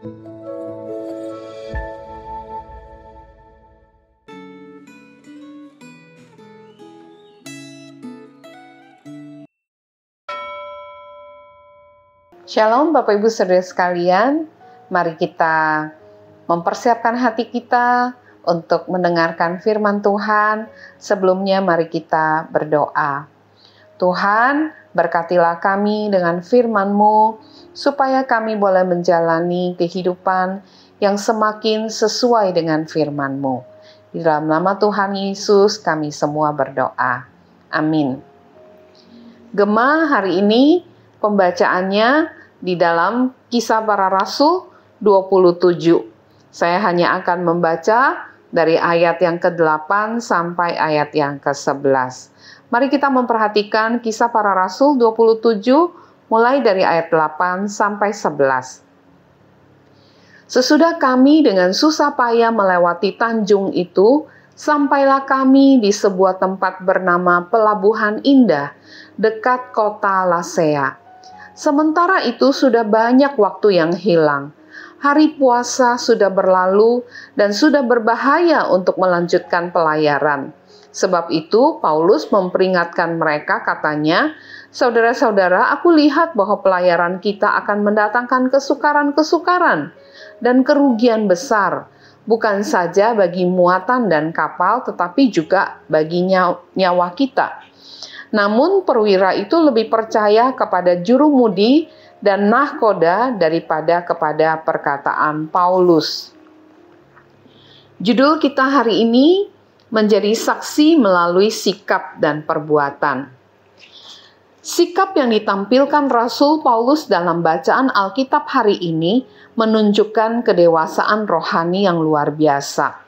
Shalom Bapak Ibu Saudara sekalian, mari kita mempersiapkan hati kita untuk mendengarkan firman Tuhan. Sebelumnya mari kita berdoa. Tuhan, berkatilah kami dengan firman-Mu, supaya kami boleh menjalani kehidupan yang semakin sesuai dengan firman-Mu. Di dalam nama Tuhan Yesus kami semua berdoa. Amin. Gema hari ini pembacaannya di dalam Kisah Para Rasul 27. Saya hanya akan membaca dari ayat yang ke-8 sampai ayat yang ke-11. Mari kita memperhatikan Kisah Para Rasul 27 mulai dari ayat 8 sampai 11. Sesudah kami dengan susah payah melewati tanjung itu, sampailah kami di sebuah tempat bernama Pelabuhan Indah, dekat kota Lasea. Sementara itu sudah banyak waktu yang hilang. Hari puasa sudah berlalu dan sudah berbahaya untuk melanjutkan pelayaran. Sebab itu Paulus memperingatkan mereka, katanya, "Saudara-saudara, aku lihat bahwa pelayaran kita akan mendatangkan kesukaran-kesukaran dan kerugian besar, bukan saja bagi muatan dan kapal, tetapi juga bagi nyawa kita." Namun perwira itu lebih percaya kepada jurumudi dan nahkoda daripada kepada perkataan Paulus. Judul kita hari ini menjadi saksi melalui sikap dan perbuatan. Sikap yang ditampilkan Rasul Paulus dalam bacaan Alkitab hari ini menunjukkan kedewasaan rohani yang luar biasa.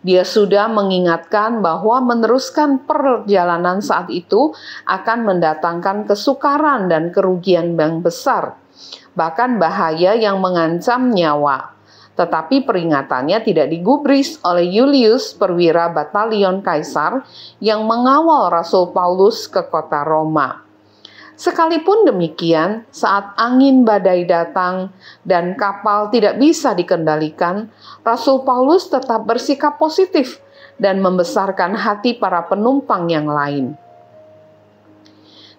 Dia sudah mengingatkan bahwa meneruskan perjalanan saat itu akan mendatangkan kesukaran dan kerugian yang besar, bahkan bahaya yang mengancam nyawa. Tetapi peringatannya tidak digubris oleh Julius, perwira batalion Kaisar, yang mengawal Rasul Paulus ke kota Roma. Sekalipun demikian, saat angin badai datang dan kapal tidak bisa dikendalikan, Rasul Paulus tetap bersikap positif dan membesarkan hati para penumpang yang lain.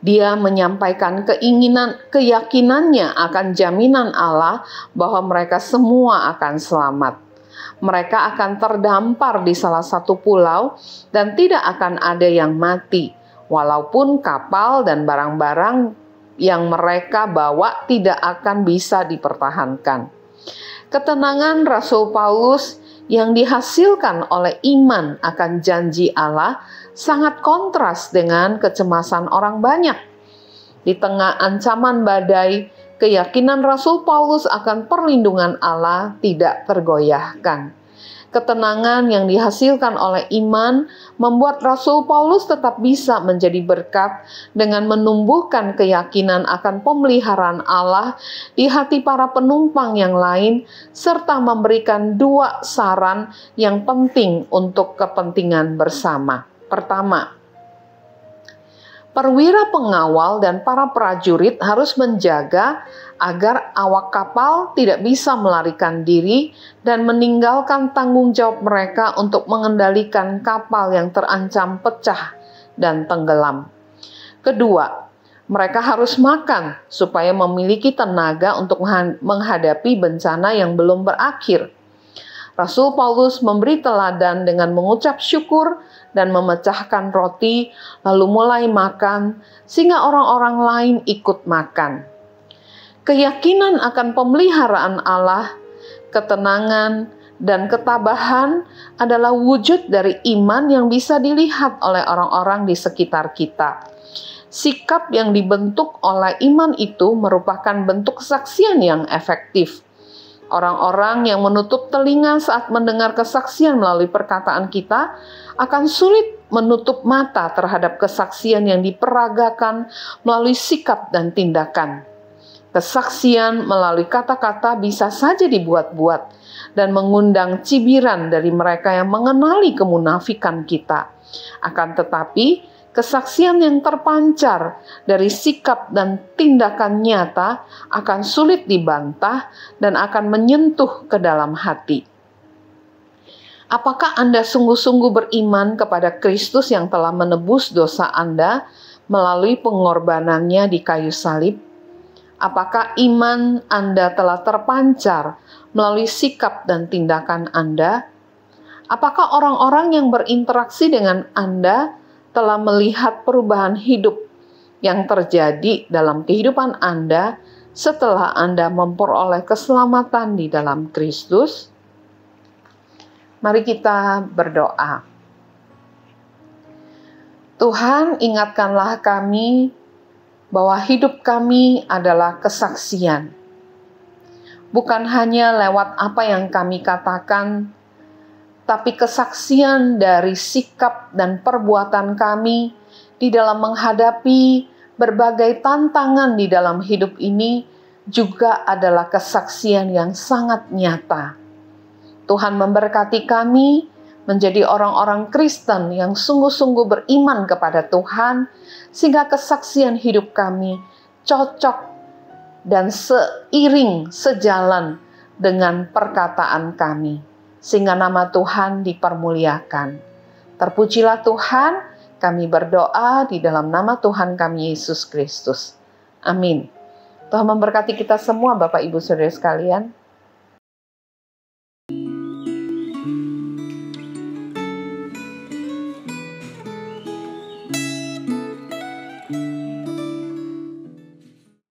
Dia menyampaikan keyakinannya akan jaminan Allah bahwa mereka semua akan selamat. Mereka akan terdampar di salah satu pulau dan tidak akan ada yang mati, walaupun kapal dan barang-barang yang mereka bawa tidak akan bisa dipertahankan. Ketenangan Rasul Paulus yang dihasilkan oleh iman akan janji Allah sangat kontras dengan kecemasan orang banyak. Di tengah ancaman badai, keyakinan Rasul Paulus akan perlindungan Allah tidak tergoyahkan. Ketenangan yang dihasilkan oleh iman membuat Rasul Paulus tetap bisa menjadi berkat dengan menumbuhkan keyakinan akan pemeliharaan Allah di hati para penumpang yang lain, serta memberikan dua saran yang penting untuk kepentingan bersama. Pertama, perwira pengawal dan para prajurit harus menjaga agar awak kapal tidak bisa melarikan diri dan meninggalkan tanggung jawab mereka untuk mengendalikan kapal yang terancam pecah dan tenggelam. Kedua, mereka harus makan supaya memiliki tenaga untuk menghadapi bencana yang belum berakhir. Rasul Paulus memberi teladan dengan mengucap syukur dan memecahkan roti, lalu mulai makan, sehingga orang-orang lain ikut makan. Keyakinan akan pemeliharaan Allah, ketenangan, dan ketabahan adalah wujud dari iman yang bisa dilihat oleh orang-orang di sekitar kita. Sikap yang dibentuk oleh iman itu merupakan bentuk kesaksian yang efektif. Orang-orang yang menutup telinga saat mendengar kesaksian melalui perkataan kita akan sulit menutup mata terhadap kesaksian yang diperagakan melalui sikap dan tindakan. Kesaksian melalui kata-kata bisa saja dibuat-buat dan mengundang cibiran dari mereka yang mengenali kemunafikan kita. Akan tetapi, Kesaksian yang terpancar dari sikap dan tindakan nyata akan sulit dibantah dan akan menyentuh ke dalam hati. Apakah Anda sungguh-sungguh beriman kepada Kristus yang telah menebus dosa Anda melalui pengorbanannya di kayu salib? Apakah iman Anda telah terpancar melalui sikap dan tindakan Anda? Apakah orang-orang yang berinteraksi dengan Anda telah melihat perubahan hidup yang terjadi dalam kehidupan Anda setelah Anda memperoleh keselamatan di dalam Kristus? Mari kita berdoa. Tuhan, ingatkanlah kami bahwa hidup kami adalah kesaksian. Bukan hanya lewat apa yang kami katakan, tapi kesaksian dari sikap dan perbuatan kami di dalam menghadapi berbagai tantangan di dalam hidup ini juga adalah kesaksian yang sangat nyata. Tuhan memberkati kami menjadi orang-orang Kristen yang sungguh-sungguh beriman kepada Tuhan, sehingga kesaksian hidup kami cocok dan seiring, sejalan dengan perkataan kami, sehingga nama Tuhan dipermuliakan. Terpujilah Tuhan, kami berdoa di dalam nama Tuhan kami Yesus Kristus. Amin. Tuhan memberkati kita semua Bapak Ibu Saudara sekalian.